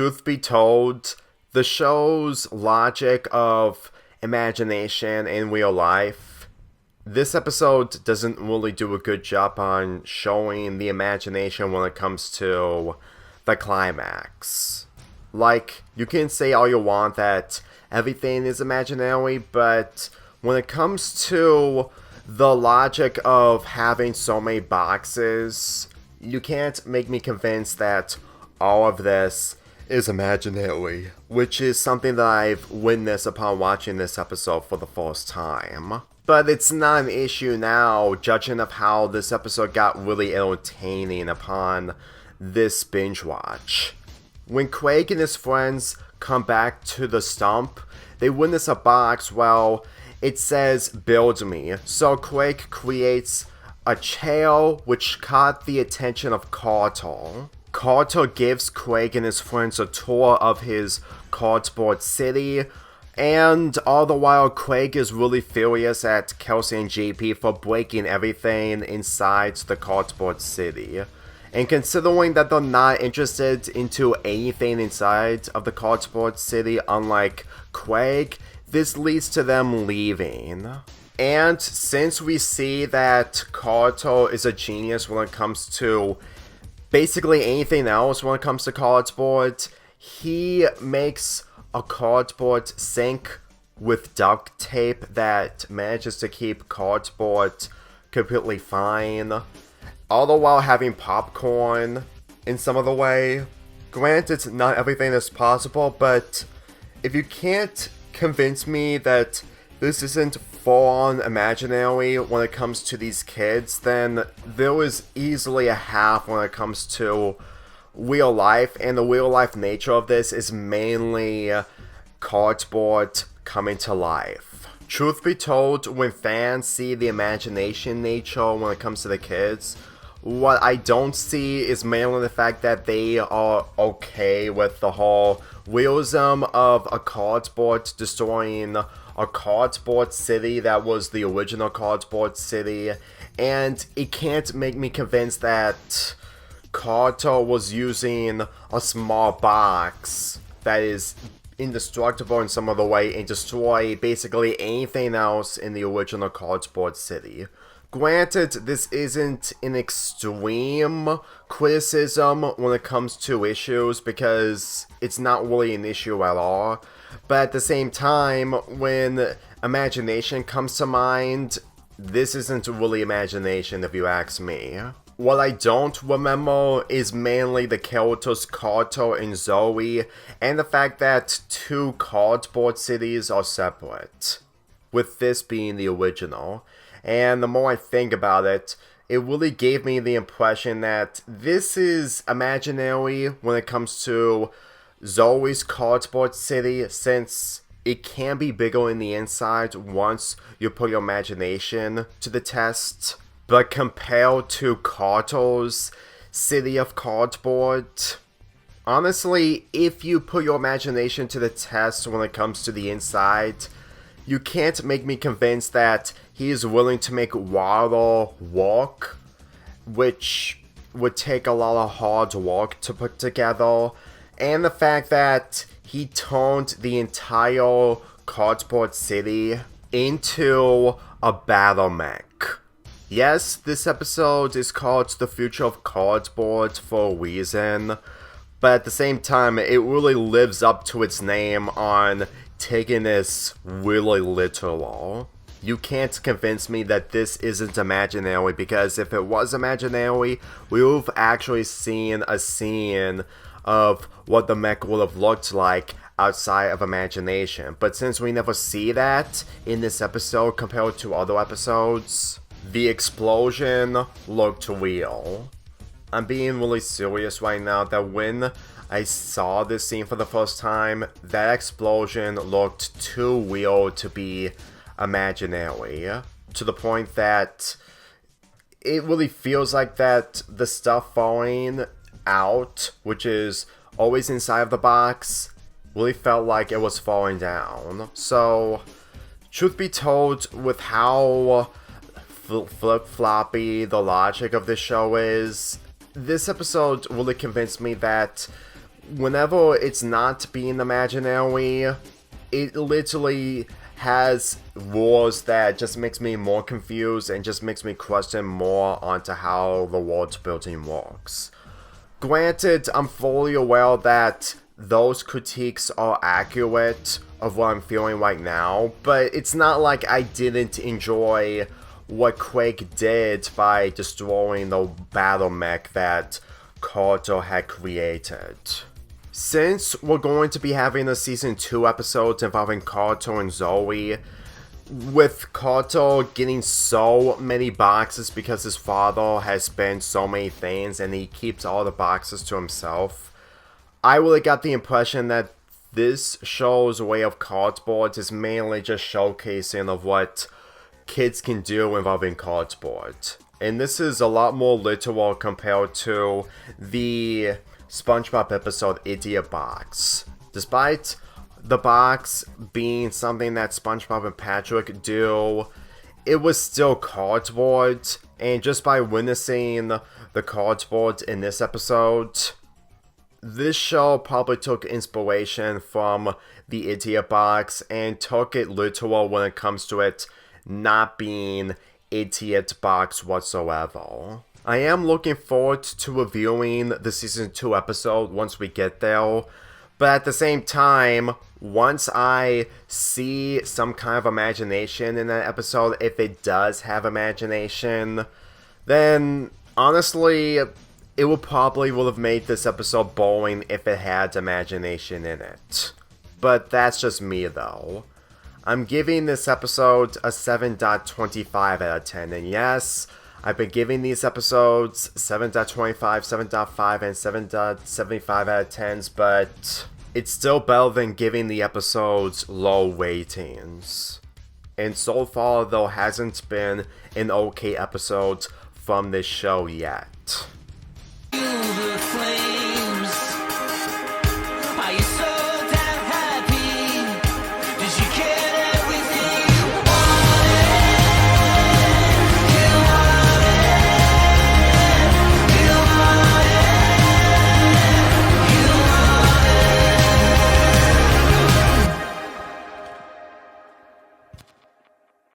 truth be told, the show's logic of imagination in real life, this episode doesn't really do a good job on showing the imagination when it comes to the climax. Like, you can say all you want that everything is imaginary, but when it comes to the logic of having so many boxes, you can't make me convinced that all of this is imaginary, which is something that I've witnessed upon watching this episode for the first time. But it's not an issue now, judging of how this episode got really entertaining upon this binge watch. When Craig and his friends come back to the stump, they witness a box, well, it says build me. So Craig creates a chair which caught the attention of Carter. Carter gives Craig and his friends a tour of his cardboard city, and all the while Craig is really furious at Kelsey and JP for breaking everything inside the cardboard city. And considering that they're not interested into anything inside of the cardboard city, unlike Craig, this leads to them leaving. And since we see that Carter is a genius when it comes to basically anything else when it comes to cardboard, he makes a cardboard sink with duct tape that manages to keep cardboard completely fine, all the while having popcorn in some of the way. Granted, not everything is possible, but if you can't convince me that this isn't full-on imaginary when it comes to these kids, then there is easily a half when it comes to real life, and the real life nature of this is mainly cardboard coming to life. Truth be told, when fans see the imagination nature when it comes to the kids, what I don't see is mainly the fact that they are okay with the whole realism of a cardboard destroying a cardboard city that was the original cardboard city, and it can't make me convinced that Carter was using a small box that is indestructible in some other way and destroy basically anything else in the original cardboard city. Granted, this isn't an extreme criticism when it comes to issues because it's not really an issue at all, but at the same time, when imagination comes to mind, this isn't really imagination if you ask me. What I don't remember is mainly the characters Carter and Zoe, and the fact that two cardboard cities are separate, with this being the original. And the more I think about it, it really gave me the impression that this is imaginary when it comes to Zoe's cardboard city, since it can be bigger in the inside once you put your imagination to the test. But compared to Carter's city of cardboard, honestly, if you put your imagination to the test when it comes to the inside, you can't make me convinced that he is willing to make water work, which would take a lot of hard work to put together, and the fact that he turned the entire cardboard city into a battle mech. Yes, this episode is called The Future of Cardboard for a reason, but at the same time, it really lives up to its name on taking this really literal. You can't convince me that this isn't imaginary, because if it was imaginary, we would have actually seen a scene of what the mech would have looked like outside of imagination. But since we never see that in this episode compared to other episodes, the explosion looked real. I'm being really serious right now that when I saw this scene for the first time, that explosion looked too real to be imaginary, to the point that it really feels like that the stuff falling out, which is always inside of the box, really felt like it was falling down. So, truth be told, with how flip-floppy the logic of this show is, this episode really convinced me that whenever it's not being imaginary, it literally has rules that just makes me more confused and just makes me question more onto how the world building works. Granted, I'm fully aware that those critiques are accurate of what I'm feeling right now, but it's not like I didn't enjoy what Craig did by destroying the battle mech that Carter had created. Since we're going to be having a season 2 episode involving Carter and Zoe, with Carter getting so many boxes because his father has spent so many things and he keeps all the boxes to himself, I really got the impression that this show's way of cardboard is mainly just showcasing of what kids can do involving cardboard. And this is a lot more literal compared to the SpongeBob episode Idiot Box. Despite the box being something that SpongeBob and Patrick do, it was still cardboard, and just by witnessing the cardboard in this episode, this show probably took inspiration from the Idiot Box and took it literal when it comes to it not being Idiot Box whatsoever. I am looking forward to reviewing the season 2 episode once we get there, but at the same time, once I see some kind of imagination in that episode, if it does have imagination, then honestly, it would have made this episode boring if it had imagination in it. But that's just me though. I'm giving this episode a 7.25 out of 10, and yes, I've been giving these episodes 7.25, 7.5, and 7.75 out of 10s, but it's still better than giving the episodes low ratings. And so far, there hasn't been an okay episode from this show yet.